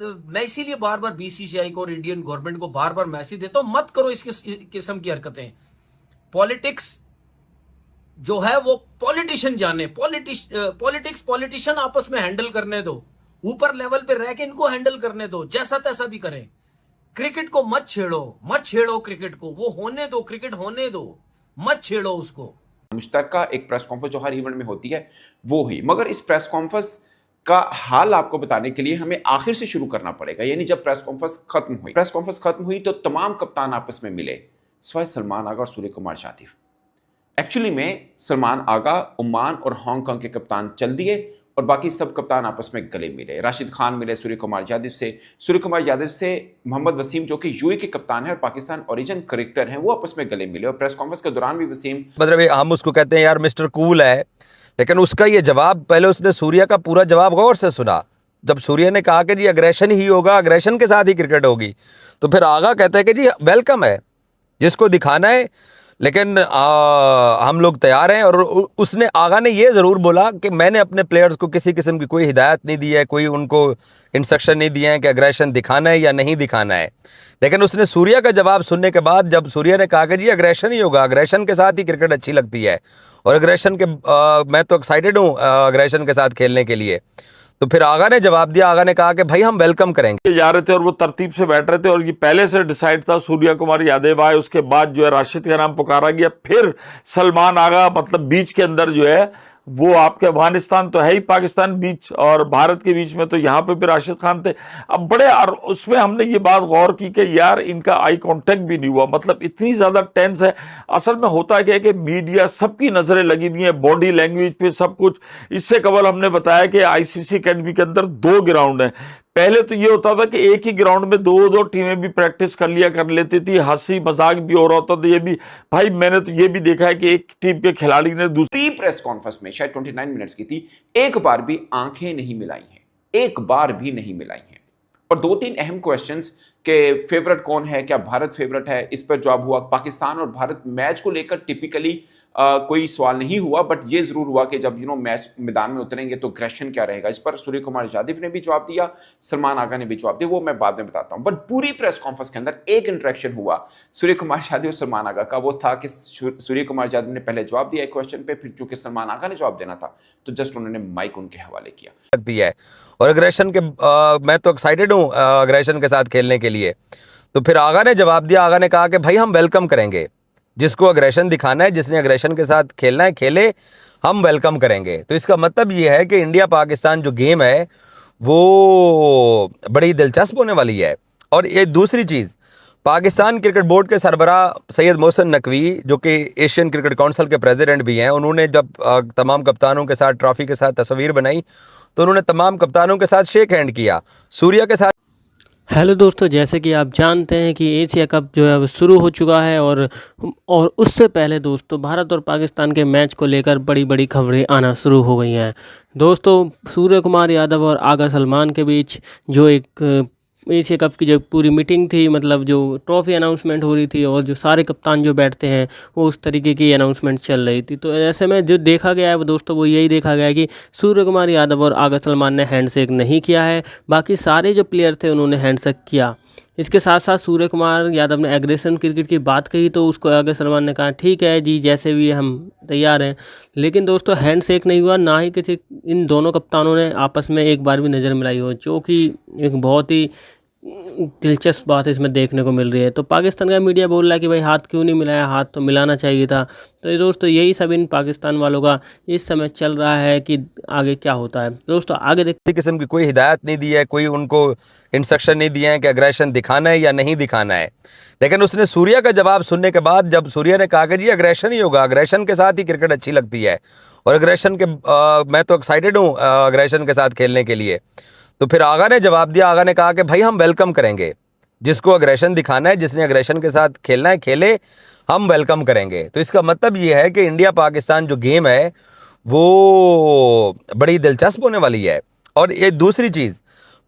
मैं इसीलिए बार बार बीसीसीआई को और इंडियन गवर्नमेंट को बार बार मैसेज देता हूं, मत करो इस किस्म की हरकतें। पॉलिटिक्स जो है वो पॉलिटिशियन जाने, पॉलिटिक्स पॉलिटिशियन आपस में हैंडल करने दो, ऊपर लेवल पे रह के इनको हैंडल करने दो, जैसा तैसा भी करें। क्रिकेट को मत छेड़ो, मत छेड़ो क्रिकेट को, वो होने दो, क्रिकेट होने दो, मत छेड़ो उसको। मुश्तरका एक प्रेस कॉन्फ्रेंस जो हर इवेंट में होती है वो हुई, मगर इस प्रेस कॉन्फ्रेंस का हाल आपको बताने के लिए हमें आखिर से शुरू करना पड़ेगा। यानी जब प्रेस कॉन्फ्रेंस खत्म हुई तो तमाम कप्तान आपस में मिले, सिवाय सलमान आगा और सूर्य कुमार यादव। एक्चुअली में सलमान आगा ओमान और हांगकांग के कप्तान चल दिए और बाकी सब कप्तान आपस में गले मिले। राशिद खान मिले सूर्य कुमार यादव से मोहम्मद वसीम जो कि यूएई के कप्तान है और पाकिस्तान ओरिजिन क्रिकेटर हैं, वो आपस में गले मिले। और प्रेस कॉन्फ्रेंस के दौरान भी वसीम, मतलब हम उसको कहते हैं यार मिस्टर कूल है, लेकिन उसका ये जवाब, पहले उसने सूर्य का पूरा जवाब गौर से सुना। जब सूर्य ने कहा कि जी अग्रेशन ही होगा, अग्रेशन के साथ ही क्रिकेट होगी, तो फिर आगा कहता है कि जी वेलकम है, जिसको दिखाना है, लेकिन हम लोग तैयार हैं। और उसने, आगा ने ये ज़रूर बोला कि मैंने अपने प्लेयर्स को किसी किस्म की कोई हिदायत नहीं दी है, कोई उनको इंस्ट्रक्शन नहीं दिए हैं कि अग्रेशन दिखाना है या नहीं दिखाना है। लेकिन उसने सूर्य का जवाब सुनने के बाद, जब सूर्य ने कहा कि जी अग्रेशन ही होगा, अग्रेशन के साथ ही क्रिकेट अच्छी लगती है, और अग्रेशन के मैं तो एक्साइटेड हूँ अग्रेशन के साथ खेलने के लिए, तो फिर आगा ने जवाब दिया। आगा ने कहा कि भाई हम वेलकम करेंगे। जा रहे थे और वो तरतीब से बैठ रहे थे और ये पहले से डिसाइड था। सूर्य कुमार यादव आए, उसके बाद जो है राशिद का नाम पुकारा गया, फिर सलमान आगा, मतलब बीच के अंदर जो है वो आपके अफगानिस्तान तो है ही, पाकिस्तान बीच और भारत के बीच में, तो यहाँ पे भी राशिद खान थे। अब बड़े, और उसमें हमने ये बात गौर की कि यार इनका आई कांटेक्ट भी नहीं हुआ, मतलब इतनी ज्यादा टेंस है। असल में होता क्या है कि मीडिया सबकी नजरें लगी हुई है बॉडी लैंग्वेज पे, सब कुछ। इससे कबल हमने बताया कि आईसीसी अकेडमी के अंदर 2 ग्राउंड है। पहले तो ये होता था कि एक ही ग्राउंड में दो टीमें भी प्रैक्टिस कर लेती थी, हंसी मजाक भी हो रहा होता था। ये भी भाई, मैंने तो ये भी देखा है कि एक टीम के खिलाड़ी ने दूसरी प्रेस कॉन्फ्रेंस में शायद 29 मिनट्स की थी, एक बार भी आंखें नहीं मिलाई हैं, एक बार भी नहीं मिलाई हैं। और 2-3 अहम क्वेश्चंस के फेवरेट कौन है, क्या भारत फेवरेट है, इस पर जवाब हुआ। पाकिस्तान और भारत मैच को लेकर टिपिकली कोई सवाल नहीं हुआ, बट ये जरूर हुआ कि जब मैच मैदान में उतरेंगे तो अग्रेशन क्या रहेगा। इस पर सूर्य कुमार यादव ने भी जवाब दिया, सलमान आगा ने भी जवाब दिया, वो मैं बाद में बताता हूं। बट पूरी प्रेस कॉन्फ्रेंस के अंदर एक इंटरेक्शन हुआ सूर्य कुमार यादव और सलमान आगा का, वो था कि सूर्य कुमार यादव ने पहले जवाब दिया एक क्वेश्चन पे, फिर चूंकि सलमान आगा ने जवाब देना था तो जस्ट उन्होंने माइक उनके हवाले किया। दिया है, और अग्रेशन के मैं तो एक्साइटेड हूँ अग्रेशन के साथ खेलने के लिए, तो फिर आगा ने जवाब दिया। आगा ने कहा कि भाई हम वेलकम करेंगे, जिसको अग्रेशन दिखाना है, जिसने अग्रेशन के साथ खेलना है खेले, हम वेलकम करेंगे। तो इसका मतलब ये है कि इंडिया पाकिस्तान जो गेम है वो बड़ी दिलचस्प होने वाली है। और ये दूसरी चीज़, पाकिस्तान क्रिकेट बोर्ड के सरबराह सैयद मोहसिन नकवी, जो कि एशियन क्रिकेट काउंसिल के प्रेसिडेंट भी हैं, उन्होंने जब तमाम कप्तानों के साथ ट्रॉफी के साथ तस्वीर बनाई तो उन्होंने तमाम कप्तानों के साथ शेक हैंड किया, सूर्य के साथ। हेलो दोस्तों, जैसे कि आप जानते हैं कि एशिया कप जो है वो शुरू हो चुका है, और उससे पहले दोस्तों भारत और पाकिस्तान के मैच को लेकर बड़ी बड़ी खबरें आना शुरू हो गई हैं। दोस्तों सूर्य कुमार यादव और आगा सलमान के बीच जो एक एशिया कप की जो पूरी मीटिंग थी, मतलब जो ट्रॉफी अनाउंसमेंट हो रही थी और जो सारे कप्तान जो बैठते हैं वो उस तरीके की अनाउंसमेंट चल रही थी। तो ऐसे में जो देखा गया है वो दोस्तों, वो यही देखा गया है कि सूर्य कुमार यादव और आगा सलमान ने हैंडशेक नहीं किया है, बाकी सारे जो प्लेयर थे उन्होंने हैंडशेक किया। इसके साथ साथ सूर्य कुमार यादव ने एग्रेशन क्रिकेट की बात कही तो उसको आगे सलमान ने कहा ठीक है जी, जैसे भी हम तैयार हैं। लेकिन दोस्तों हैंडशेक नहीं हुआ, ना ही किसी इन दोनों कप्तानों ने आपस में एक बार भी नज़र मिलाई हो, जो कि एक बहुत ही दिलचस्प बात इसमें देखने को मिल रही है। तो पाकिस्तान का मीडिया बोल रहा है कि भाई हाथ क्यों नहीं मिलाया, हाथ तो मिलाना चाहिए था। तो ये दोस्तों यही सब इन पाकिस्तान वालों का इस समय चल रहा है कि आगे क्या होता है। दोस्तों आगे देखते किस्म की कोई हिदायत नहीं दी है, कोई उनको इंस्ट्रक्शन नहीं दिए हैं कि अग्रेशन दिखाना है या नहीं दिखाना है। लेकिन उसने सूर्य का जवाब सुनने के बाद, जब सूर्य ने कहा कि जी अग्रेशन ही होगा, अग्रेशन के साथ ही क्रिकेट अच्छी लगती है, और अग्रेशन के मैं तो एक्साइटेड हूँ अग्रेशन के साथ खेलने के लिए, तो फिर आगा ने जवाब दिया। आगा ने कहा कि भाई हम वेलकम करेंगे, जिसको अग्रेशन दिखाना है, जिसने अग्रेशन के साथ खेलना है खेले, हम वेलकम करेंगे। तो इसका मतलब ये है कि इंडिया पाकिस्तान जो गेम है वो बड़ी दिलचस्प होने वाली है। और ये दूसरी चीज़,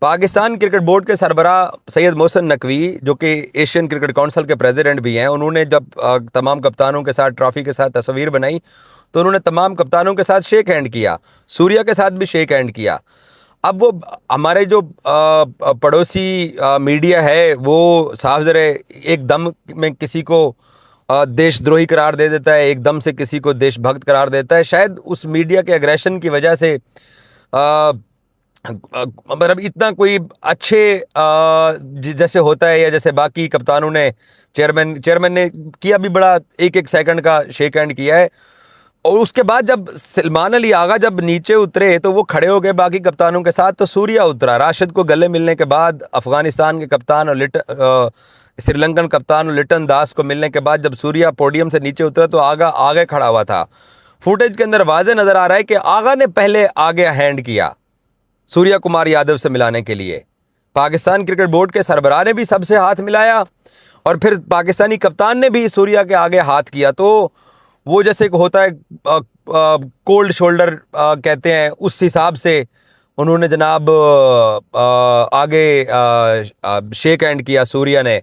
पाकिस्तान क्रिकेट बोर्ड के सरबराह सैयद मोहसिन नकवी, जो कि एशियन क्रिकेट काउंसिल के प्रेसिडेंट भी हैं, उन्होंने जब तमाम कप्तानों के साथ ट्रॉफी के साथ तस्वीर बनाई तो उन्होंने तमाम कप्तानों के साथ शेक हैंड किया, सूर्य के साथ भी शेक हैंड किया। अब वो हमारे जो पड़ोसी मीडिया है वो साफ ज़रा एकदम में किसी को देशद्रोही करार दे देता है, एकदम से किसी को देशभक्त करार देता है। शायद उस मीडिया के एग्रेशन की वजह से मतलब इतना कोई अच्छे जैसे होता है, या जैसे बाकी कप्तानों ने चेयरमैन ने किया भी बड़ा 1-1 सेकंड का शेक हैंड किया है। और उसके बाद जब सलमान अली आगा जब नीचे उतरे तो वो खड़े हो गए बाकी कप्तानों के साथ, तो सूर्या उतरा। राशिद को गले मिलने के बाद अफगानिस्तान के कप्तान और श्रीलंकन कप्तान और लिटन दास को मिलने के बाद जब सूर्या पोडियम से नीचे उतरा तो आगा आगे खड़ा हुआ था। फुटेज के अंदर वाज़े नज़र आ रहा है कि आगा ने पहले आगे हैंड किया सूर्या कुमार यादव से मिलाने के लिए। पाकिस्तान क्रिकेट बोर्ड के सरबराह ने भी सबसे हाथ मिलाया और फिर पाकिस्तानी कप्तान ने भी सूर्या के आगे हाथ किया। तो वो जैसे होता है कोल्ड शोल्डर कहते हैं, उस हिसाब से उन्होंने जनाब आगे शेक हैंड किया सूर्या ने।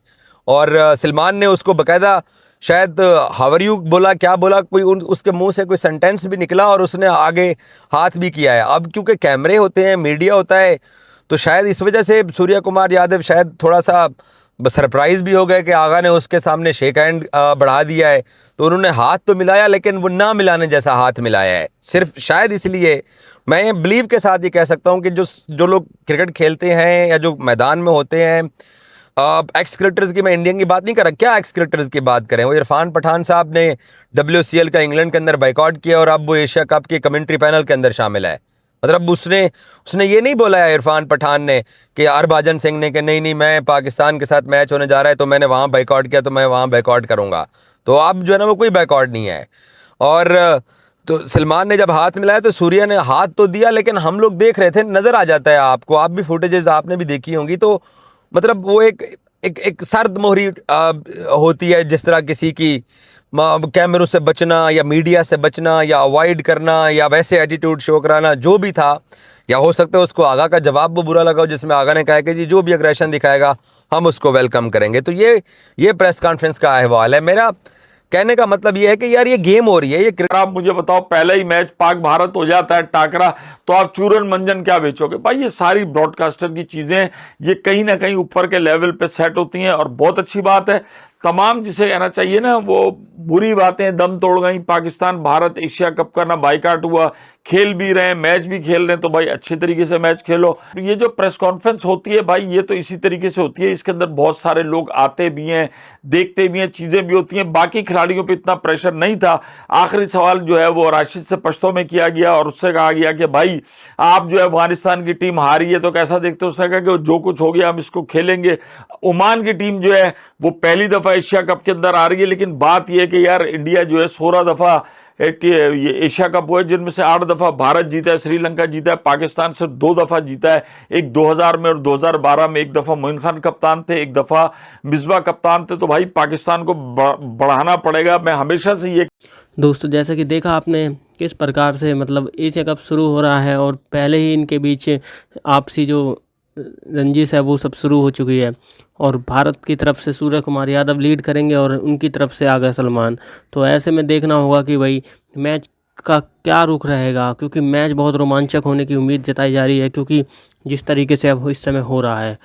और सलमान ने उसको बकायदा शायद हाउ आर यू बोला, क्या बोला, कोई उसके मुंह से कोई सेंटेंस भी निकला और उसने आगे हाथ भी किया है। अब क्योंकि कैमरे होते हैं, मीडिया होता है, तो शायद इस वजह से सूर्या कुमार यादव शायद थोड़ा सा सरप्राइज़ भी हो गए कि आगा ने उसके सामने शेक हैंड बढ़ा दिया है। तो उन्होंने हाथ तो मिलाया लेकिन वो ना मिलाने जैसा हाथ मिलाया है। सिर्फ शायद इसलिए मैं बिलीव के साथ ये कह सकता हूँ कि जो लोग क्रिकेट खेलते हैं या जो मैदान में होते हैं, एक्स क्रिकेटर्स की, मैं इंडियन की बात नहीं कर रहा, क्या एक्स क्रिकेटर्स की बात करें। वो इरफान पठान साहब ने WCL का इंग्लैंड के अंदर बाइकआउट किया और अब वो एशिया कप के कमेंट्री पैनल के अंदर शामिल है। मतलब उसने ये नहीं बोला है इरफान पठान ने कि हरभजन सिंह ने कि नहीं मैं पाकिस्तान के साथ मैच होने जा रहा है तो मैंने वहाँ बाइकआउट किया तो मैं वहाँ बाइकआउट करूँगा। तो अब जो है ना वो कोई बाइकआउट नहीं है। और तो सलमान ने जब हाथ मिलाया तो सूर्या ने हाथ तो दिया, लेकिन हम लोग देख रहे थे, नज़र आ जाता है आपको, आप भी फुटेजेस आपने भी देखी होंगी, तो मतलब वो एक सर्द मोहरी होती है, जिस तरह किसी की कैमरों से बचना या मीडिया से बचना या अवॉइड करना या वैसे एटीट्यूड शो कराना, जो भी था। या हो सकता है उसको आगा का जवाब वो बुरा लगा हो, जिसमें आगा ने कहा कि जी जो भी अग्रेशन दिखाएगा हम उसको वेलकम करेंगे। तो ये प्रेस कॉन्फ्रेंस का अहवाल है। मेरा कहने का मतलब ये है कि यार ये गेम हो रही है, ये आप मुझे बताओ, पहला ही मैच पाक भारत हो जाता है टाकरा, तो आप चूरन मंजन क्या बेचोगे भाई। ये सारी ब्रॉडकास्टर की चीजें ये कहीं ना कहीं ऊपर के लेवल पे सेट होती हैं और बहुत अच्छी बात है। तमाम जिसे कहना चाहिए ना, वो बुरी बातें दम तोड़ गई। पाकिस्तान भारत एशिया कप का ना बाइकाट हुआ, खेल भी रहे हैं, मैच भी खेल रहे हैं, तो भाई अच्छे तरीके से मैच खेलो। ये जो प्रेस कॉन्फ्रेंस होती है भाई, ये तो इसी तरीके से होती है। इसके अंदर बहुत सारे लोग आते भी हैं, देखते भी हैं, चीजें भी होती हैं। बाकी खिलाड़ियों पे इतना प्रेशर नहीं था। आखिरी सवाल जो है वो राशिद से पश्तो में किया गया और उससे कहा गया कि भाई आप जो है अफगानिस्तान की टीम हारी है तो कैसा देखते हो। उसने कहा कि जो कुछ हो गया हम इसको खेलेंगे। ओमान की टीम जो है वो पहली दफा एशिया कप के अंदर आ रही है, लेकिन बात यह है कि यार इंडिया जो है 16 दफा ये एशिया कप हुआ है, जिनमें से 8 दफा भारत जीता है, श्रीलंका जीता है, पाकिस्तान सिर्फ 2 दफा जीता है। एक 2000 में और 2012 में। एक दफा मोइन खान कप्तान थे, एक दफा मिसबा कप्तान थे। तो भाई पाकिस्तान को बढ़ाना पड़ेगा। मैं हमेशा से ये दोस्तों जैसा कि देखा आपने किस प्रकार से मतलब एशिया कप शुरू हो रहा है और पहले ही इनके बीच आपसी जो रंजिश है वो सब शुरू हो चुकी है। और भारत की तरफ से सूर्य कुमार यादव लीड करेंगे और उनकी तरफ से आ गए सलमान। तो ऐसे में देखना होगा कि भाई मैच का क्या रुख रहेगा, क्योंकि मैच बहुत रोमांचक होने की उम्मीद जताई जा रही है, क्योंकि जिस तरीके से अब इस समय हो रहा है।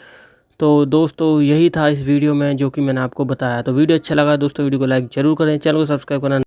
तो दोस्तों यही था इस वीडियो में जो कि मैंने आपको बताया। तो वीडियो अच्छा लगा दोस्तों, वीडियो को लाइक ज़रूर करें, चैनल को सब्सक्राइब करना